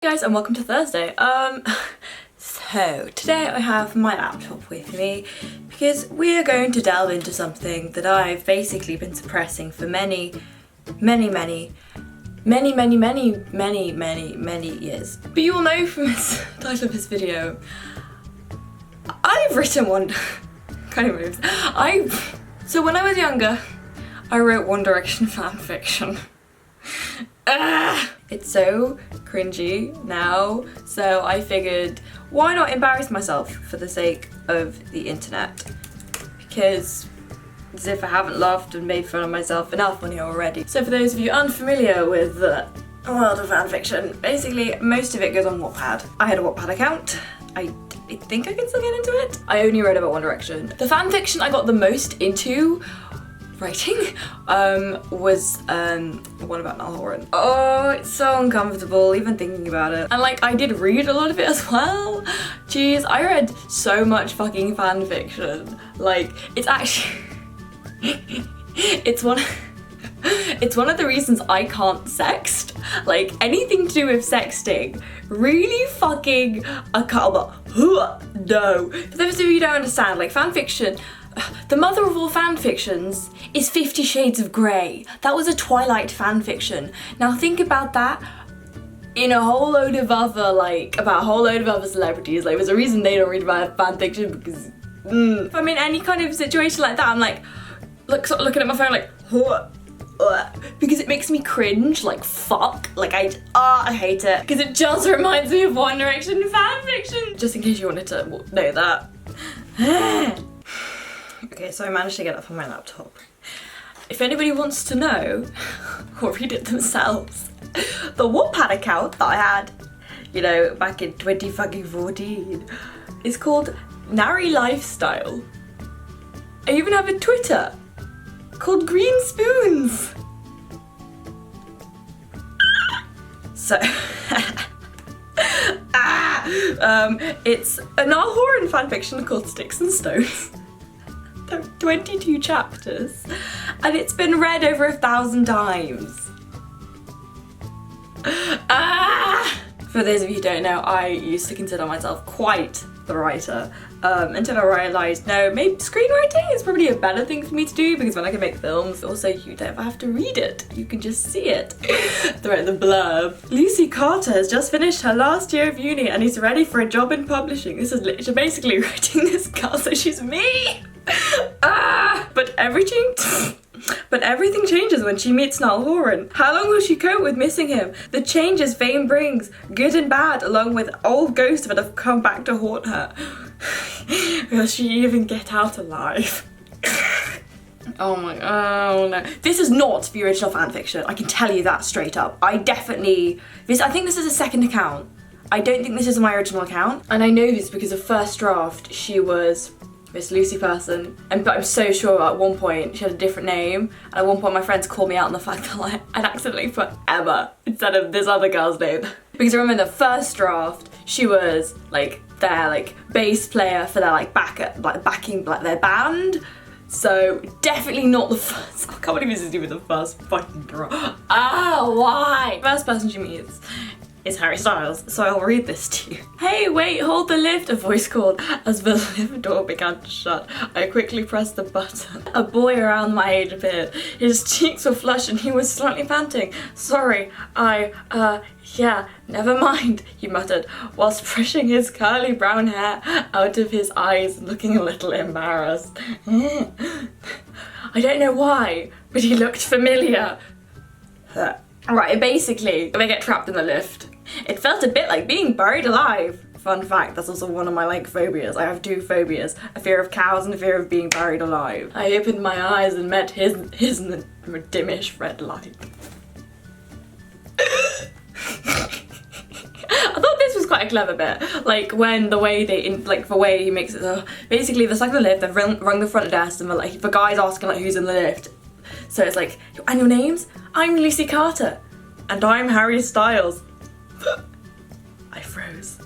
Hey guys, and welcome to Thursday. So today I have my laptop with me because we are going to delve into something that I've basically been suppressing for many years. But you will know from the title of this video, I've written one kind of moves. So when I was younger, I wrote One Direction fanfiction. It's so cringy now, so I figured why not embarrass myself for the sake of the internet, because as if I haven't laughed and made fun of myself enough on here already. So for those of you unfamiliar with the world of fanfiction, basically most of it goes on Wattpad. I had a Wattpad account. I think I can still get into it. I only wrote about One Direction. The fanfiction I got the most into writing was one about Niall Horan. Oh, it's so uncomfortable even thinking about it. And like, I did read a lot of it as well. Jeez, I read so much fucking fan fiction. Like, it's actually it's one of the reasons I can't sext. Like, anything to do with sexting, really fucking I can't, no. For those of you who don't understand, like, fan fiction, the mother of all fan fictions is 50 Shades of Grey. That was a Twilight fan fiction. Now think about that in a whole load of other, like, about a whole load of other celebrities. Like, there's a reason they don't read about fan fiction because, if I'm in any kind of situation like that, I'm like, sort of looking at my phone like, because it makes me cringe, like fuck. Like I hate it. Because it just reminds me of One Direction fan fiction. Just in case you wanted to know that. Okay, so I managed to get up on my laptop. If anybody wants to know, or read it themselves, the Wattpad account that I had, you know, back in 2014 is called Nary Lifestyle. I even have a Twitter called Green Spoons. So, it's a Niall Horan fanfiction called Sticks and Stones. There are 22 chapters, and it's been read over 1,000 times. For those of you who don't know, I used to consider myself quite the writer, until I realised, no, maybe screenwriting is probably a better thing for me to do, because when I can make films, also you don't have to read it, you can just see it. Throughout the blurb. Lucy Carter has just finished her last year of uni and is ready for a job in publishing. This is literally basically writing this girl, so she's me! But everything changes when she meets Niall Horan. How long will she cope with missing him? The changes fame brings, good and bad, along with old ghosts that have come back to haunt her. Will she even get out alive? Oh no. This is not the original fanfiction, I can tell you that straight up. I think this is a second account. I don't think this is my original account. And I know this because of first draft, she was this Lucy person, but I'm so sure at one point she had a different name, and at one point my friends called me out on the fact that like, I'd accidentally put Emma instead of this other girl's name. Because I remember the first draft, she was like their like bass player for their like backing like their band. So definitely not the first. I can't believe this is even the first fucking draft. Why? First person she meets is Harry Styles, so I'll read this to you. Hey, wait, hold the lift, a voice called. As the lift door began to shut, I quickly pressed the button. A boy around my age appeared. His cheeks were flushed and he was slightly panting. Sorry, yeah, never mind, he muttered, whilst brushing his curly brown hair out of his eyes and looking a little embarrassed. I don't know why, but he looked familiar. Right, basically, they get trapped in the lift. It felt a bit like being buried alive. Fun fact, that's also one of my like phobias. I have two phobias, a fear of cows and a fear of being buried alive. I opened my eyes and met his in the dimmish red light. I thought this was quite a clever bit, like when the way he makes it. Basically, the second lift, they've rung the front desk and like the guy's asking like who's in the lift. So it's like, and your names? I'm Lucy Carter. And I'm Harry Styles. I froze.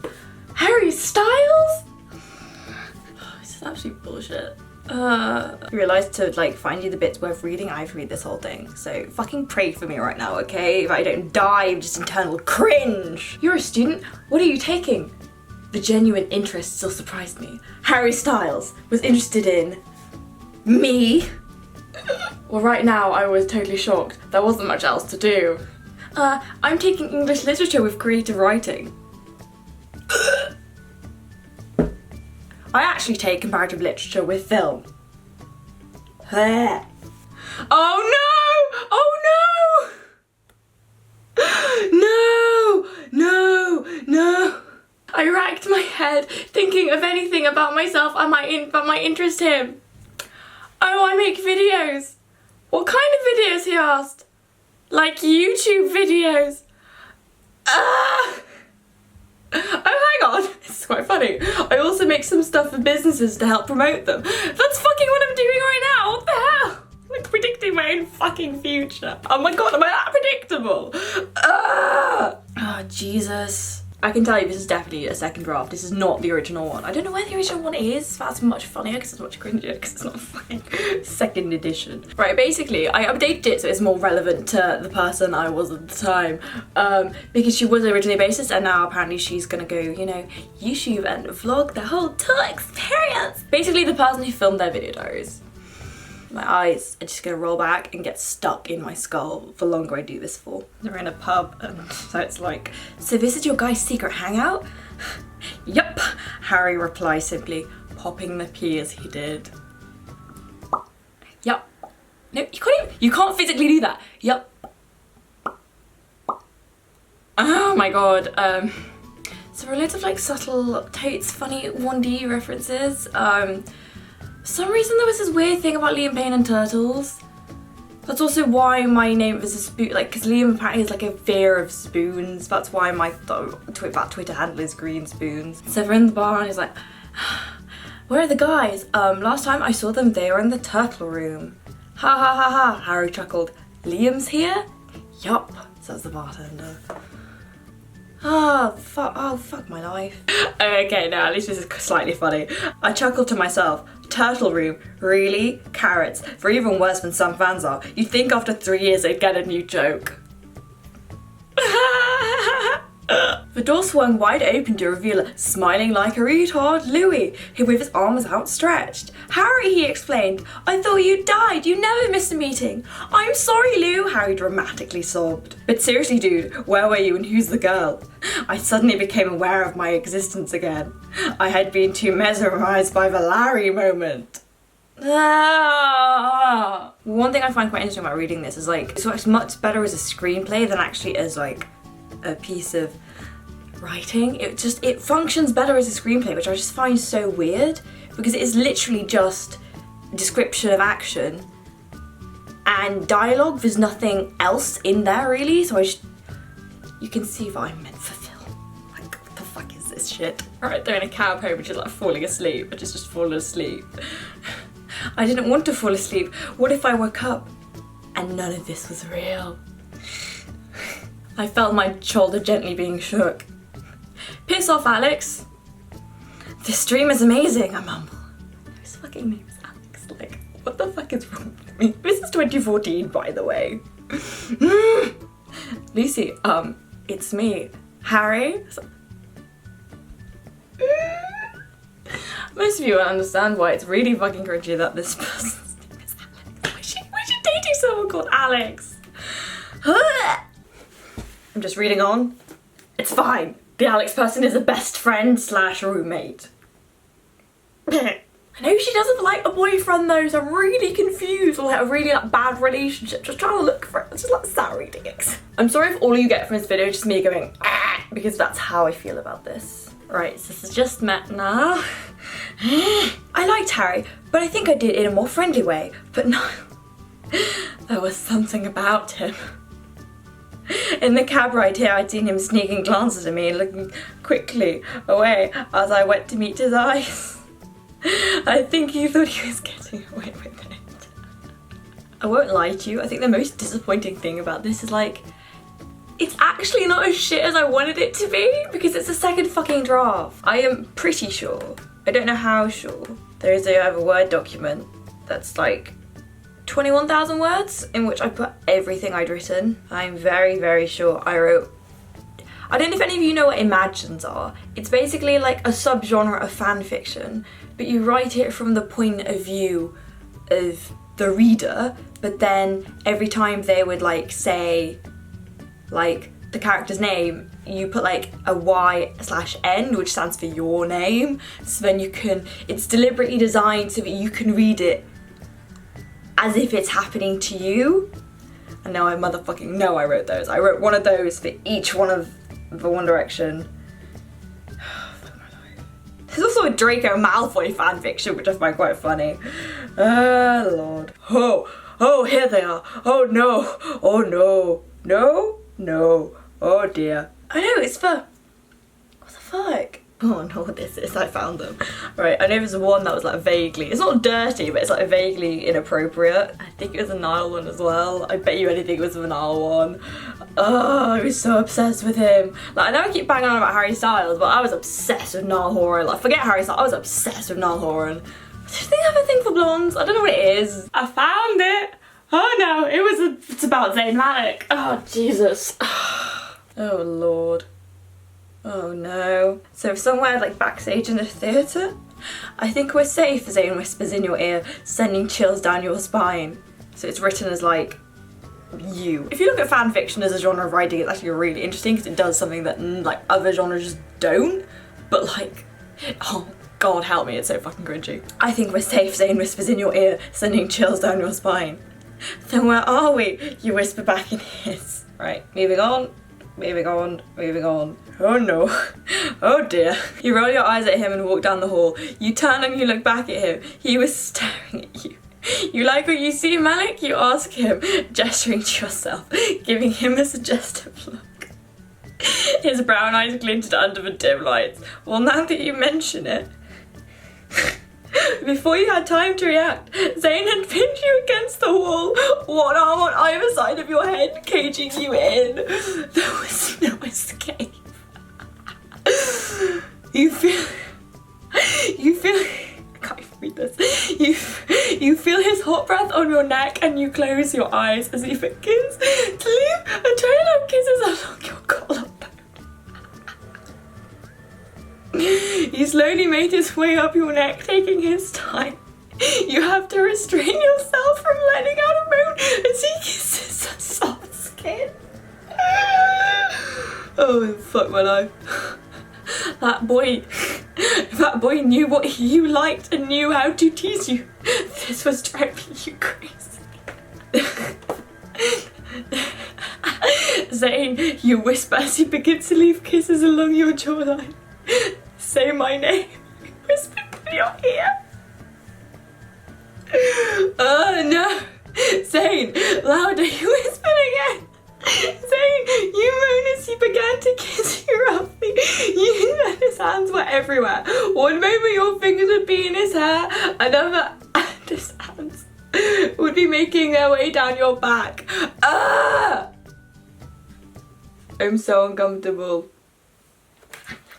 Harry Styles? Oh, this is absolute bullshit. Realised to like find you the bits worth reading, I have to read this whole thing. So fucking pray for me right now, okay? If I don't die of just internal cringe. You're a student? What are you taking? The genuine interest still surprised me. Harry Styles was interested in me. Well, right now I was totally shocked. There wasn't much else to do. I'm taking English literature with creative writing. I actually take comparative literature with film. Oh no! Oh no! No! No! No! I racked my head thinking of anything about myself that might interest him. Oh, I make videos. What kind of videos, he asked? Like YouTube videos. Oh, hang on. This is quite funny. I also make some stuff for businesses to help promote them. That's fucking what I'm doing right now. What the hell? I'm like predicting my own fucking future. Oh my god, am I that predictable? Oh, Jesus. I can tell you this is definitely a second draft. This is not the original one. I don't know where the original one is. That's much funnier because it's much cringier because it's not a fucking second edition. Right, basically, I updated it so it's more relevant to the person I was at the time. Because she was originally bassist and now apparently she's gonna go, you know, YouTube and vlog the whole tour experience. Basically, the person who filmed their video diaries. My eyes are just gonna roll back and get stuck in my skull the longer I do this for. They're in a pub and so it's like, so this is your guy's secret hangout? Yup, Harry replies simply, popping the pea as he did. Yup. No, you can't physically do that. Yup. Oh my god. So there are loads of like subtle, totes funny 1D references. For some reason there was this weird thing about Liam Payne and turtles. That's also why my name is a spoon, like, because Liam apparently has like a fear of spoons. That's why my Twitter handle is green spoons. So we're in the bar and he's like, where are the guys? Last time I saw them, they were in the turtle room. Ha ha ha ha, Harry chuckled. Liam's here? Yup, says the bartender. Oh, fuck my life. Okay, no, at least this is slightly funny. I chuckled to myself. Turtle room, really? Carrots. They're even worse than some fans are. You'd think after 3 years they'd get a new joke. The door swung wide open to reveal smiling like a retard Louis, who with his arms outstretched. Harry, he explained, I thought you died. You never missed a meeting. I'm sorry, Lou, Harry dramatically sobbed. But seriously, dude, where were you and who's the girl? I suddenly became aware of my existence again. I had been too mesmerized by the Larry moment. One thing I find quite interesting about reading this is like, it's works much better as a screenplay than actually as like a piece of writing. It functions better as a screenplay, which I just find so weird because it is literally just a description of action and dialogue. There's nothing else in there really, so you can see what I meant for film. Like, what the fuck is this shit? Right, they're in a cab home and she's like falling asleep, but she's just fallen asleep. I didn't want to fall asleep. What if I woke up and none of this was real? I felt my shoulder gently being shook. Piss off, Alex. This dream is amazing, I mumble. Whose fucking name is Alex? Like, what the fuck is wrong with me? This is 2014, by the way. Lucy, it's me, Harry. Most of you will understand why it's really fucking cringy that this person's name is Alex. Why is she dating someone called Alex? I'm just reading on. It's fine. The Alex person is a best friend / roommate. I know she doesn't like a boyfriend though, so I'm really confused, or like a really bad relationship. Just trying to look for it. It's just like start reading it. I'm sorry if all you get from this video is just me going because that's how I feel about this. Right, so this is just met now. I liked Harry, but I think I did it in a more friendly way. But no, there was something about him. In the cab ride here, I'd seen him sneaking glances at me and looking quickly away as I went to meet his eyes. I think he thought he was getting away with it. I won't lie to you, I think the most disappointing thing about this is like, it's actually not as shit as I wanted it to be because it's a second fucking draft. I am pretty sure, I don't know how sure, I have a Word document that's like 21,000 words in which I put everything I'd written. I'm very, very sure I wrote... I don't know if any of you know what imagines are. It's basically like a subgenre of fan fiction, but you write it from the point of view of the reader, but then every time they would like say like the character's name, you put like a Y/N, which stands for your name, so then you can, it's deliberately designed so that you can read it as if it's happening to you. And now I motherfucking know I wrote those. I wrote one of those for each one of the One Direction. There's also a Draco Malfoy fanfiction, which I find quite funny. Lord. Oh, here they are. Oh no, no, oh dear. I know, it's for, what the fuck? Oh, I know what this is, I found them. Right, I know there's one that was like vaguely, it's not dirty, but it's like vaguely inappropriate. I think it was a Niall one as well. I bet you anything it was a Niall one. Oh, I was so obsessed with him. Like, I know I keep banging on about Harry Styles, but I was obsessed with Niall Horan. Like, forget Harry Styles, I was obsessed with Niall Horan. Do you think they have a thing for blondes? I don't know what it is. I found it. Oh no, it's about Zayn Malik. Oh, Jesus. Oh, Lord. Oh no. So somewhere like backstage in a theatre, I think we're safe, Zayn whispers in your ear, sending chills down your spine. So it's written as like, you. If you look at fan fiction as a genre of writing, it's actually really interesting because it does something that like other genres just don't. But like, oh God help me, it's so fucking cringy. I think we're safe, Zayn whispers in your ear, sending chills down your spine. Then where are we? You whisper back in his. Right, moving on. Moving on, moving on. Oh no. Oh dear. You roll your eyes at him and walk down the hall. You turn and you look back at him. He was staring at you. You like what you see, Malik? You ask him, gesturing to yourself, giving him a suggestive look. His brown eyes glinted under the dim lights. Well, now that you mention it. Before you had time to react, Zayn had pinned you against the wall, one arm on either side of your head, caging you in. There was no escape. You feel, I can't even read this. You feel his hot breath on your neck and you close your eyes as he begins to leave a trail of kisses along your collarbone. He slowly made his way up your neck, taking his time. You have to restrain yourself from letting out a moan as he kisses her soft skin. Oh, fuck my life. That boy knew what you liked and knew how to tease you. This was driving you crazy. Zayn, you whisper as he begins to leave kisses along your jawline. Say my name, whispered in your ear. Oh no! Zayn, louder, you whispered again. Zayn, you moan as he began to kiss you roughly. You knew that his hands were everywhere. One moment your fingers would be in his hair, another and his hands would be making their way down your back. Ah! I'm so uncomfortable.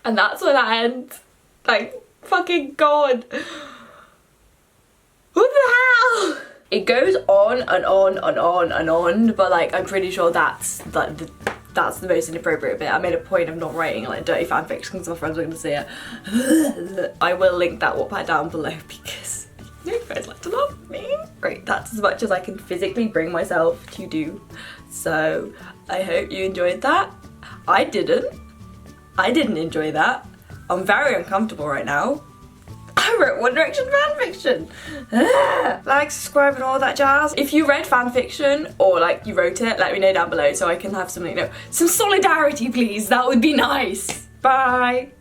And that's where that ends. Like, fucking God. What the hell? It goes on and on and on and on, but like, I'm pretty sure that's like that's the most inappropriate bit. I made a point of not writing like dirty fanfiction because my friends were going to see it. I will link that Wattpad down below because you guys like to love me. Right, that's as much as I can physically bring myself to do. So I hope you enjoyed that. I didn't enjoy that. I'm very uncomfortable right now. I wrote One Direction fanfiction. Like, subscribe and all that jazz. If you read fanfiction or like you wrote it, let me know down below so I can have something, some solidarity please. That would be nice. Bye.